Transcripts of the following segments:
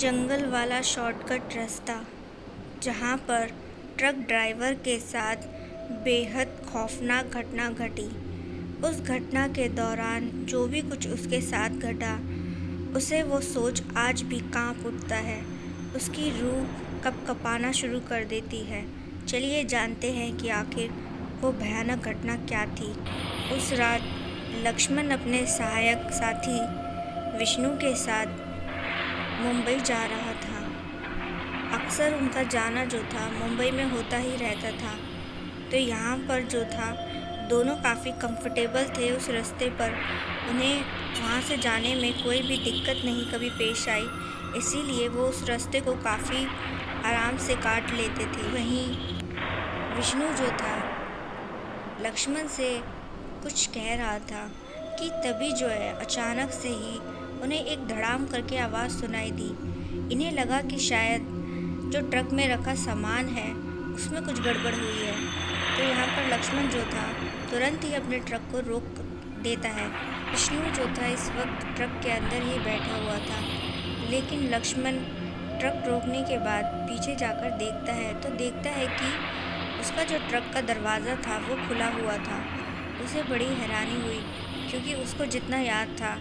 जंगल वाला शॉर्टकट रास्ता जहाँ पर ट्रक ड्राइवर के साथ बेहद खौफनाक घटना घटी। उस घटना के दौरान जो भी कुछ उसके साथ घटा उसे वो सोच आज भी कांप उठता है। उसकी रूह कँपकँपाना शुरू कर देती है। चलिए जानते हैं कि आखिर वो भयानक घटना क्या थी। उस रात लक्ष्मण अपने सहायक साथी विष्णु के साथ मुंबई जा रहा था। अक्सर उनका जाना जो था मुंबई में होता ही रहता था, तो यहाँ पर जो था दोनों काफ़ी कंफर्टेबल थे उस रास्ते पर। उन्हें वहाँ से जाने में कोई भी दिक्कत नहीं कभी पेश आई, इसीलिए वो उस रास्ते को काफ़ी आराम से काट लेते थे। वहीं विष्णु जो था लक्ष्मण से कुछ कह रहा था कि तभी जो है अचानक से ही उन्हें एक धड़ाम करके आवाज़ सुनाई दी। इन्हें लगा कि शायद जो ट्रक में रखा सामान है उसमें कुछ गड़बड़ हुई है, तो यहाँ पर लक्ष्मण जो था तुरंत ही अपने ट्रक को रोक देता है। विष्णु जो था इस वक्त ट्रक के अंदर ही बैठा हुआ था, लेकिन लक्ष्मण ट्रक रोकने के बाद पीछे जाकर देखता है तो देखता है कि उसका जो ट्रक का दरवाज़ा था वो खुला हुआ था। उसे बड़ी हैरानी हुई, क्योंकि उसको जितना याद था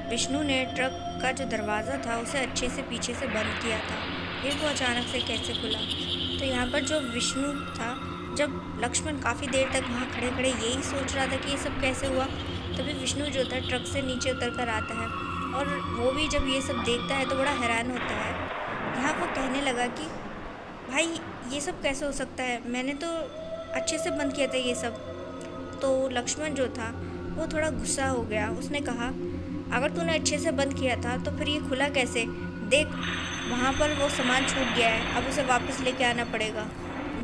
विष्णु ने ट्रक का जो दरवाज़ा था उसे अच्छे से पीछे से बंद किया था, फिर वो अचानक से कैसे खुला। तो यहाँ पर जो विष्णु था, जब लक्ष्मण काफ़ी देर तक वहाँ खड़े खड़े यही सोच रहा था कि ये सब कैसे हुआ, तभी विष्णु जो था ट्रक से नीचे उतर कर आता है और वो भी जब ये सब देखता है तो बड़ा हैरान होता है। यहाँ वो कहने लगा कि भाई ये सब कैसे हो सकता है, मैंने तो अच्छे से बंद किया था ये सब। तो लक्ष्मण जो था वो थोड़ा गुस्सा हो गया। उसने कहा अगर तूने अच्छे से बंद किया था तो फिर ये खुला कैसे? देख वहाँ पर वो सामान छूट गया है, अब उसे वापस लेके आना पड़ेगा।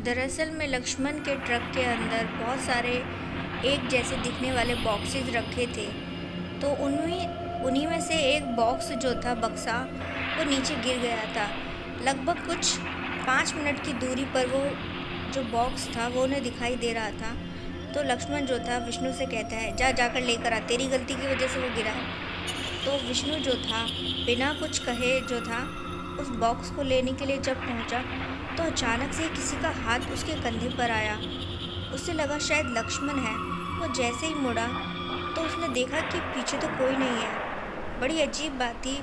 दरअसल में लक्ष्मण के ट्रक के अंदर बहुत सारे एक जैसे दिखने वाले बॉक्सेस रखे थे, तो उन्हीं में से एक बॉक्स जो था बक्सा वो नीचे गिर गया था। लगभग कुछ 5 मिनट की दूरी पर वो जो बॉक्स था वो उन्हें दिखाई दे रहा था। तो लक्ष्मण जो था विष्णु से कहता है जाकर लेकर आ, तेरी गलती की वजह से वो गिरा है। तो विष्णु जो था बिना कुछ कहे जो था उस बॉक्स को लेने के लिए जब पहुंचा तो अचानक से किसी का हाथ उसके कंधे पर आया। उसे लगा शायद लक्ष्मण है। वो जैसे ही मुड़ा तो उसने देखा कि पीछे तो कोई नहीं है। बड़ी अजीब बात थी,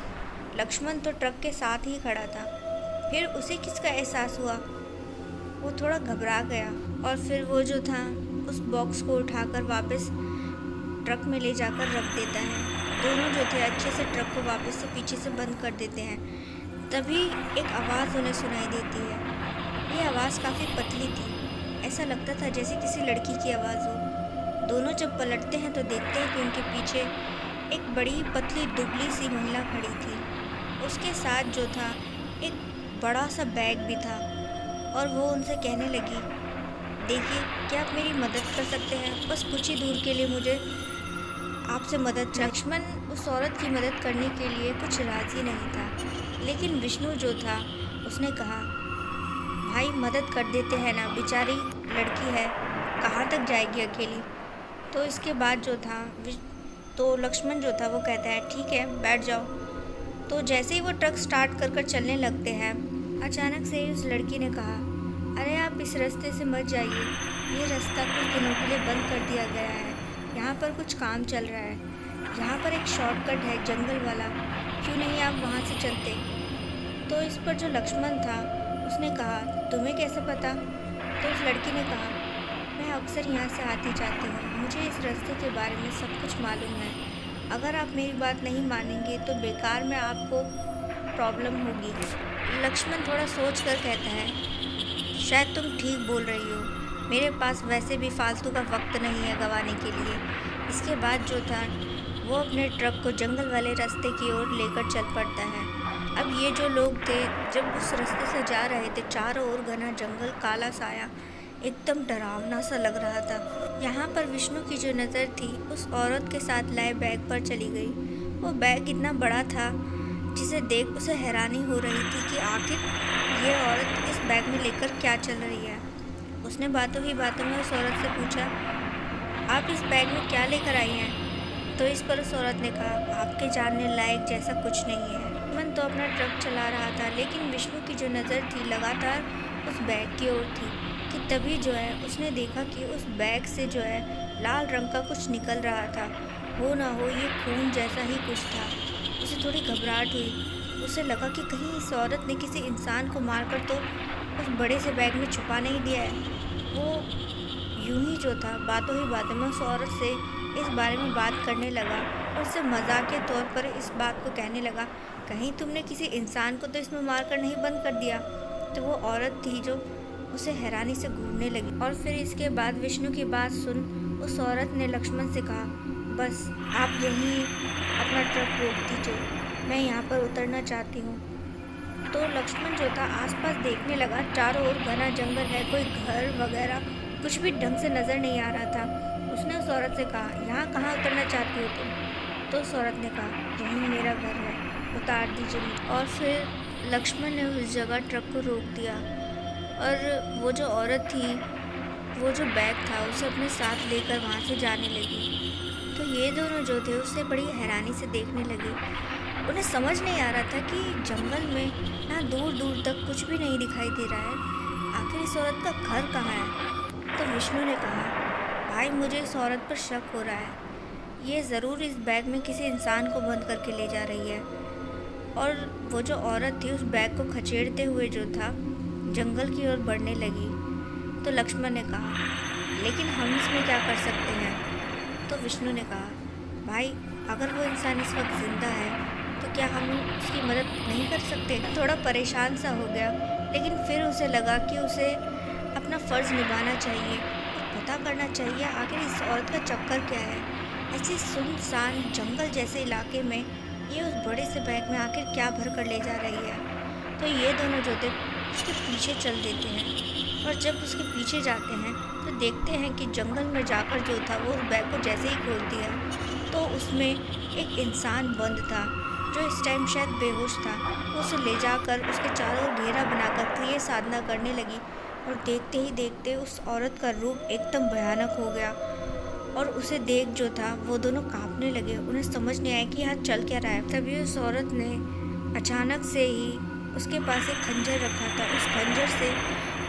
लक्ष्मण तो ट्रक के साथ ही खड़ा था। फिर उसे किसका एहसास हुआ, वो थोड़ा घबरा गया और फिर वो जो था उस बॉक्स को उठाकर वापस ट्रक में ले जाकर रख देता है। दोनों जो थे अच्छे से ट्रक को वापस से पीछे से बंद कर देते हैं। तभी एक आवाज़ उन्हें सुनाई देती है। ये आवाज़ काफ़ी पतली थी, ऐसा लगता था जैसे किसी लड़की की आवाज़ हो। दोनों जब पलटते हैं तो देखते हैं कि उनके पीछे एक बड़ी पतली दुबली सी महिला खड़ी थी। उसके साथ जो था एक बड़ा सा बैग भी था और वो उनसे कहने लगी, देखिए क्या आप मेरी मदद कर सकते हैं? बस कुछ ही दूर के लिए मुझे आपसे मदद चाहिए। लक्ष्मण उस औरत की मदद करने के लिए कुछ राज़ी नहीं था, लेकिन विष्णु जो था उसने कहा भाई मदद कर देते हैं ना, बेचारी लड़की है, कहाँ तक जाएगी अकेली। तो इसके बाद जो था तो लक्ष्मण जो था वो कहता है ठीक है बैठ जाओ। तो जैसे ही वो ट्रक स्टार्ट कर चलने लगते हैं, अचानक से उस लड़की ने कहा अरे आप इस रास्ते से मत जाइए, ये रास्ता कुछ दिनों के लिए बंद कर दिया गया है, यहाँ पर कुछ काम चल रहा है, यहाँ पर एक शॉर्टकट है जंगल वाला, क्यों नहीं आप वहाँ से चलते। तो इस पर जो लक्ष्मण था उसने कहा तुम्हें कैसे पता? तो उस लड़की ने कहा मैं अक्सर यहाँ से आती जाती हूँ, मुझे इस रास्ते के बारे में सब कुछ मालूम है। अगर आप मेरी बात नहीं मानेंगे तो बेकार में आपको प्रॉब्लम होगी। लक्ष्मण थोड़ा सोच कर कहता है शायद तुम ठीक बोल रही हो, मेरे पास वैसे भी फालतू का वक्त नहीं है गंवाने के लिए। इसके बाद जो था वो अपने ट्रक को जंगल वाले रास्ते की ओर लेकर चल पड़ता है। अब ये जो लोग थे जब उस रास्ते से जा रहे थे, चारों ओर घना जंगल, काला साया, एकदम डरावना सा लग रहा था। यहाँ पर विष्णु की जो नज़र थी उस औरत के साथ लाए बैग पर चली गई। वो बैग इतना बड़ा था जिसे देख उसे हैरानी हो रही थी कि आखिर ये औरत इस बैग में लेकर क्या चल रही है। उसने बातों ही बातों में उस औरत से पूछा आप इस बैग में क्या लेकर आई हैं? तो इस पर उस औरत ने कहा आपके जानने लायक जैसा कुछ नहीं है, लक्ष्मण तो अपना ट्रक चला रहा था, लेकिन विष्णु की जो नज़र थी लगातार उस बैग की ओर थी कि तभी जो है उसने देखा कि उस बैग से जो है लाल रंग का कुछ निकल रहा था। हो ना हो ये खून जैसा ही कुछ था। उसे थोड़ी घबराहट हुई। उसे लगा कि कहीं इस औरत ने किसी इंसान को मारकर तो उस बड़े से बैग में छुपा नहीं दिया है। वो यूं ही जो था बातों ही बातों में उस औरत से इस बारे में बात करने लगा और उससे मजाकिया तौर पर इस बात को कहने लगा, कहीं तुमने किसी इंसान को तो इसमें मारकर नहीं बंद कर दिया। तो वो औरत थी जो उसे हैरानी से घूरने लगी। और फिर इसके बाद विष्णु की बात सुन उस औरत ने लक्ष्मण से कहा, बस आप यहीं अपना ट्रक रोक दीजिए, मैं यहाँ पर उतरना चाहती हूँ। तो लक्ष्मण जो था आसपास देखने लगा, चारों ओर घना जंगल है, कोई घर वगैरह कुछ भी ढंग से नज़र नहीं आ रहा था। उसने उस औरत से कहा, यहाँ कहाँ उतरना चाहती हो तुम? तो उस औरत ने कहा, यहीं मेरा घर है, उतार दीजिए मुझे। और फिर लक्ष्मण ने उस जगह ट्रक को रोक दिया और वो जो औरत थी वो जो बैग था उसे अपने साथ लेकर वहाँ से जाने लगी। तो ये दोनों जो थे उससे बड़ी हैरानी से देखने लगे। उन्हें समझ नहीं आ रहा था कि जंगल में ना दूर दूर तक कुछ भी नहीं दिखाई दे रहा है, आखिर इस औरत का घर कहाँ है। तो विष्णु ने कहा, भाई मुझे इस औरत पर शक हो रहा है, ये ज़रूर इस बैग में किसी इंसान को बंद करके ले जा रही है। और वो जो औरत थी उस बैग को खचेड़ते हुए जो था जंगल की ओर बढ़ने लगी। तो लक्ष्मण ने कहा, लेकिन हम इसमें क्या कर सकते हैं? तो विष्णु ने कहा, भाई अगर वो इंसान इस वक्त ज़िंदा है तो क्या हम उसकी मदद नहीं कर सकते? थोड़ा परेशान सा हो गया, लेकिन फिर उसे लगा कि उसे अपना फ़र्ज़ निभाना चाहिए और पता करना चाहिए आखिर इस औरत का चक्कर क्या है। ऐसे सुनसान जंगल जैसे इलाके में ये उस बड़े से बैग में आखिर क्या भर कर ले जा रही है। तो ये दोनों जो थे उसके पीछे चल देते हैं और जब उसके पीछे जाते हैं तो देखते हैं कि जंगल में जाकर जो था वो उस बैग को जैसे ही खोल दिया तो उसमें एक इंसान बंद था जो इस टाइम शायद बेहोश था। वो उसे ले जाकर उसके चारों ओर घेरा बनाकर क्रिया साधना करने लगी और देखते ही देखते उस औरत का रूप एकदम भयानक हो गया और उसे देख जो था वो दोनों कांपने लगे। उन्हें समझ नहीं आया कि यहाँ चल क्या रहा है। तभी उस औरत ने अचानक से ही उसके पास एक खंजर रखा था, उस खंजर से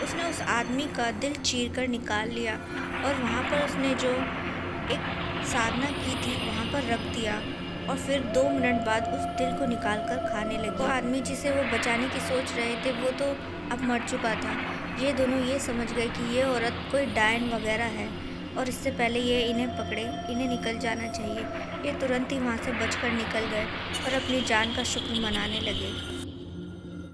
उसने उस आदमी का दिल चीर कर निकाल लिया और वहाँ पर उसने जो एक साधना की थी वहाँ पर रख दिया और फिर 2 मिनट बाद उस दिल को निकाल कर खाने लगे। वो आदमी जिसे वो बचाने की सोच रहे थे वो तो अब मर चुका था। ये दोनों ये समझ गए कि ये औरत कोई डायन वगैरह है और इससे पहले ये इन्हें पकड़े, इन्हें निकल जाना चाहिए। ये तुरंत ही वहाँ से बचकर निकल गए और अपनी जान का शुक्र मनाने लगे।